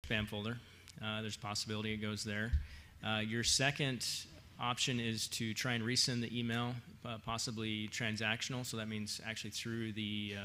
spam folder. There's a possibility it goes there. Your second option is to try and resend the email, possibly transactional, so that means actually through the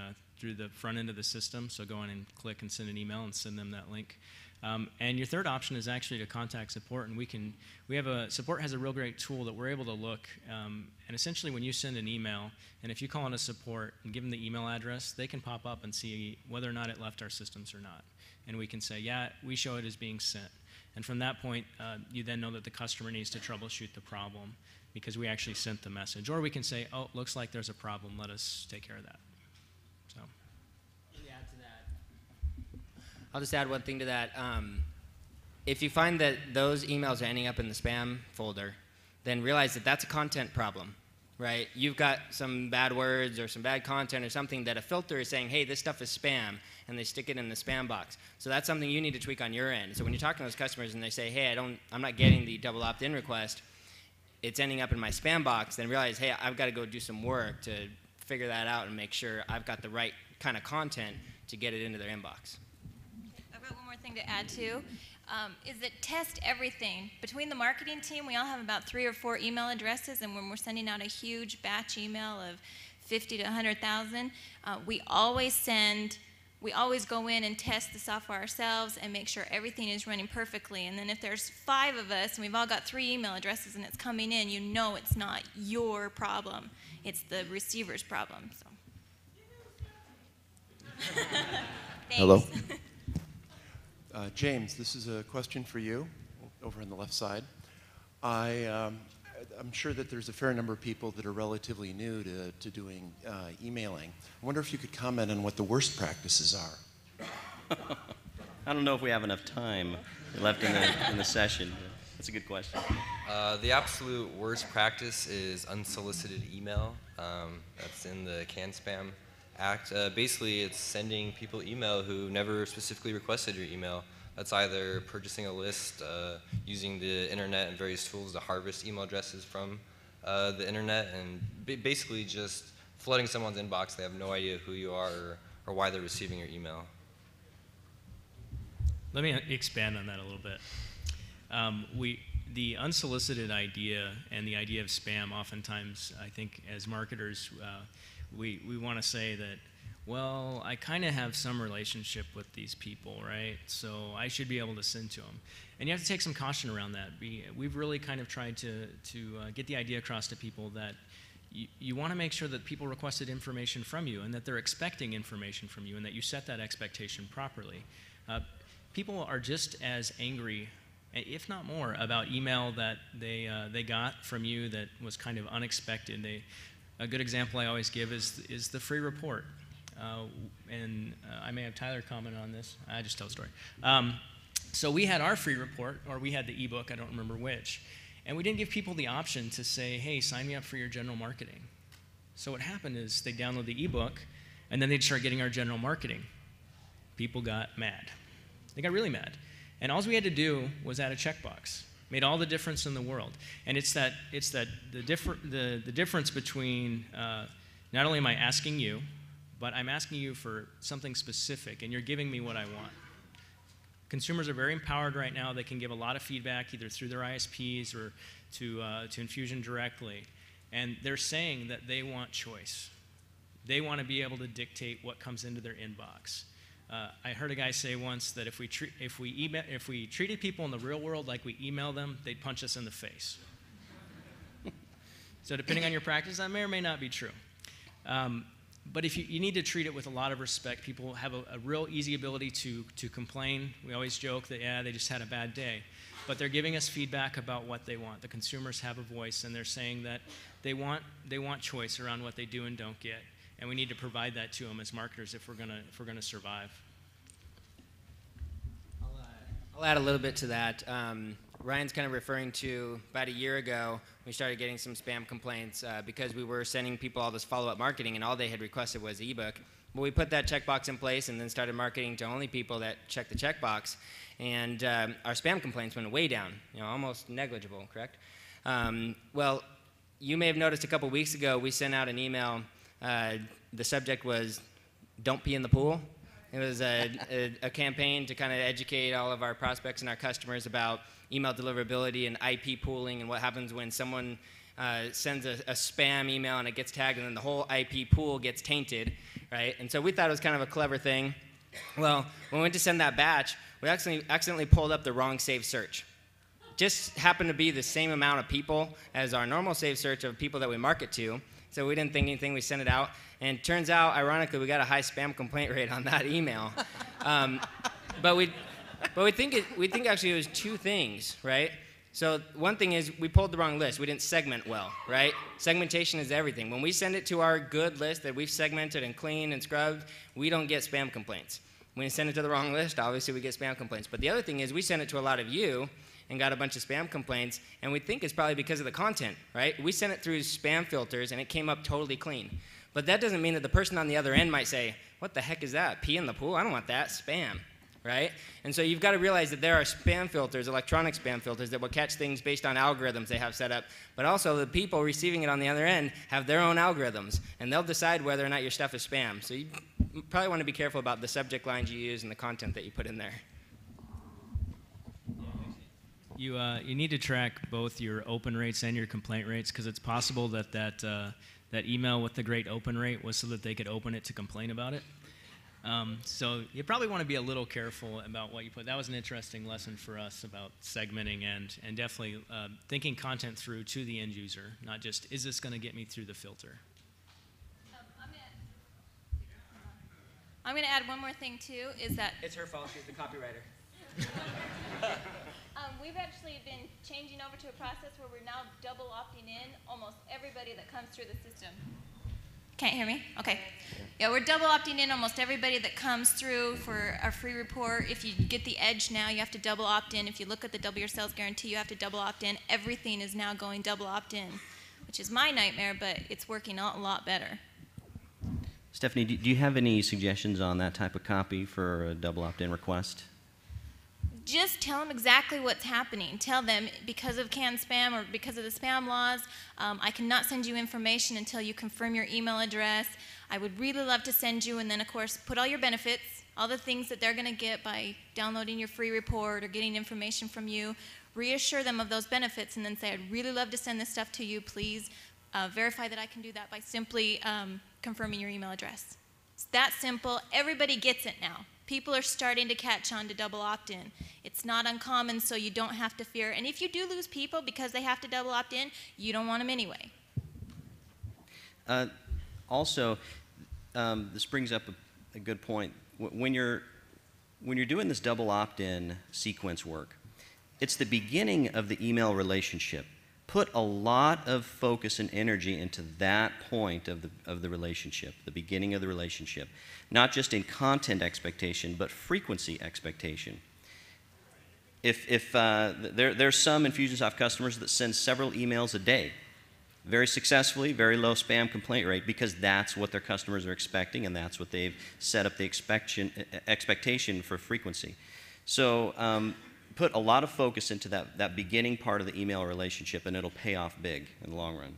front end of the system, so go in and click and send an email and send them that link. And your third option is actually to contact support, and support has a real great tool that we're able to look, and essentially when you send an email, and if you call into support and give them the email address, they can pop up and see whether or not it left our systems or not. And we can say, yeah, we show it as being sent. And from that point, you then know that the customer needs to troubleshoot the problem because we actually sent the message. Or we can say, oh, looks like there's a problem, let us take care of that. So. Add to that. I'll just add one thing to that. If you find that those emails are ending up in the spam folder, then realize that that's a content problem, right? You've got some bad words or some bad content or something that a filter is saying, hey, this stuff is spam, and they stick it in the spam box. So that's something you need to tweak on your end. So when you're talking to those customers and they say, hey, I'm not getting the double opt-in request, it's ending up in my spam box, then realize, hey, I've got to go do some work to figure that out and make sure I've got the right kind of content to get it into their inbox. I've got one more thing to add too, is that test everything. Between the marketing team, we all have about 3 or 4 email addresses, and when we're sending out a huge batch email of 50 to 100,000, we always go in and test the software ourselves and make sure everything is running perfectly. And then if there's 5 of us and we've all got 3 email addresses and it's coming in, you know it's not your problem. It's the receiver's problem. So. Hello. James, this is a question for you over on the left side. I'm sure that there's a fair number of people that are relatively new to doing emailing. I wonder if you could comment on what the worst practices are. I don't know if we have enough time left in the session. That's a good question. The absolute worst practice is unsolicited email. That's in the CAN-SPAM Act. Basically, it's sending people email who never specifically requested your email. That's either purchasing a list, using the internet and various tools to harvest email addresses from the internet, and basically just flooding someone's inbox. They have no idea who you are or why they're receiving your email. Let me expand on that a little bit. The unsolicited idea and the idea of spam, oftentimes, I think as marketers, we want to say that, well, I kind of have some relationship with these people, right? So I should be able to send to them. And you have to take some caution around that. We've really kind of tried to get the idea across to people that you want to make sure that people requested information from you and that they're expecting information from you and that you set that expectation properly. People are just as angry, if not more, about email that they got from you that was kind of unexpected. A good example I always give is the free report. I may have Tyler comment on this. I just tell the story. So we had our free report, or we had the ebook, I don't remember which, and we didn't give people the option to say, hey, sign me up for your general marketing. So what happened is they download the ebook, and then they'd start getting our general marketing. People got mad. They got really mad. And all we had to do was add a checkbox. Made all the difference in the world. And the difference between not only am I asking you, but I'm asking you for something specific, and you're giving me what I want. Consumers are very empowered right now. They can give a lot of feedback either through their ISPs or to Infusion directly. And they're saying that they want choice. They want to be able to dictate what comes into their inbox. I heard a guy say once that if we treated people in the real world like we email them, they'd punch us in the face. So depending on your practice, that may or may not be true. But if you need to treat it with a lot of respect. People have a real easy ability to complain. We always joke that, yeah, they just had a bad day. But they're giving us feedback about what they want. The consumers have a voice, and they're saying that they want choice around what they do and don't get. And we need to provide that to them as marketers if we're gonna survive. I'll add a little bit to that. Ryan's kind of referring to about a year ago, we started getting some spam complaints because we were sending people all this follow-up marketing, and all they had requested was the ebook. But we put that checkbox in place and then started marketing to only people that checked the checkbox, and our spam complaints went way down, almost negligible, correct? Well, you may have noticed a couple weeks ago we sent out an email. The subject was, "Don't pee in the pool." It was a campaign to kind of educate all of our prospects and our customers about email deliverability and IP pooling and what happens when someone sends a spam email and it gets tagged and then the whole IP pool gets tainted, right? And so we thought it was kind of a clever thing. Well, when we went to send that batch, we accidentally pulled up the wrong saved search. Just happened to be the same amount of people as our normal saved search of people that we market to. So we didn't think anything, we sent it out. And it turns out, ironically, we got a high spam complaint rate on that email. But we think actually it was two things, right? So one thing is we pulled the wrong list. We didn't segment well, right? Segmentation is everything. When we send it to our good list that we've segmented and cleaned and scrubbed, we don't get spam complaints. When we send it to the wrong list, obviously we get spam complaints. But the other thing is we send it to a lot of you and got a bunch of spam complaints, and we think it's probably because of the content, right? We sent it through spam filters, and it came up totally clean. But that doesn't mean that the person on the other end might say, what the heck is that? Pee in the pool? I don't want that. Spam, right? And so you've got to realize that there are spam filters, electronic spam filters, that will catch things based on algorithms they have set up. But also the people receiving it on the other end have their own algorithms, and they'll decide whether or not your stuff is spam. So you probably want to be careful about the subject lines you use and the content that you put in there. You need to track both your open rates and your complaint rates, because it's possible that that email with the great open rate was so that they could open it to complain about it. So you probably want to be a little careful about what you put. That was an interesting lesson for us about segmenting and definitely thinking content through to the end user, not just, is this going to get me through the filter? I'm going to add one more thing, too, is that... It's her fault. She's the copywriter. We've actually been changing over to a process where we're now double opting in almost everybody that comes through the system. Can't hear me? Okay. Yeah, we're double opting in almost everybody that comes through for our free report. If you get the Edge now, you have to double opt in. If you look at the Double Your Sales Guarantee, you have to double opt in. Everything is now going double opt in, which is my nightmare, but it's working out a lot better. Stephanie, do you have any suggestions on that type of copy for a double opt-in request? Just tell them exactly what's happening. Tell them, because of canned spam or because of the spam laws, I cannot send you information until you confirm your email address. I would really love to send you, and then, of course, put all your benefits, all the things that they're going to get by downloading your free report or getting information from you. Reassure them of those benefits, and then say, I'd really love to send this stuff to you. Please verify that I can do that by simply confirming your email address. It's that simple. Everybody gets it now. People are starting to catch on to double opt-in. It's not uncommon, so you don't have to fear. And if you do lose people because they have to double opt-in, you don't want them anyway. Also, this brings up a good point. When you're doing this double opt-in sequence work, it's the beginning of the email relationship. Put a lot of focus and energy into that point of the relationship, the beginning of the relationship. Not just in content expectation, but frequency expectation. There's some Infusionsoft customers that send several emails a day, very successfully, very low spam complaint rate, because that's what their customers are expecting, and that's what they've set up the expectation for frequency. So put a lot of focus into that beginning part of the email relationship, and it'll pay off big in the long run.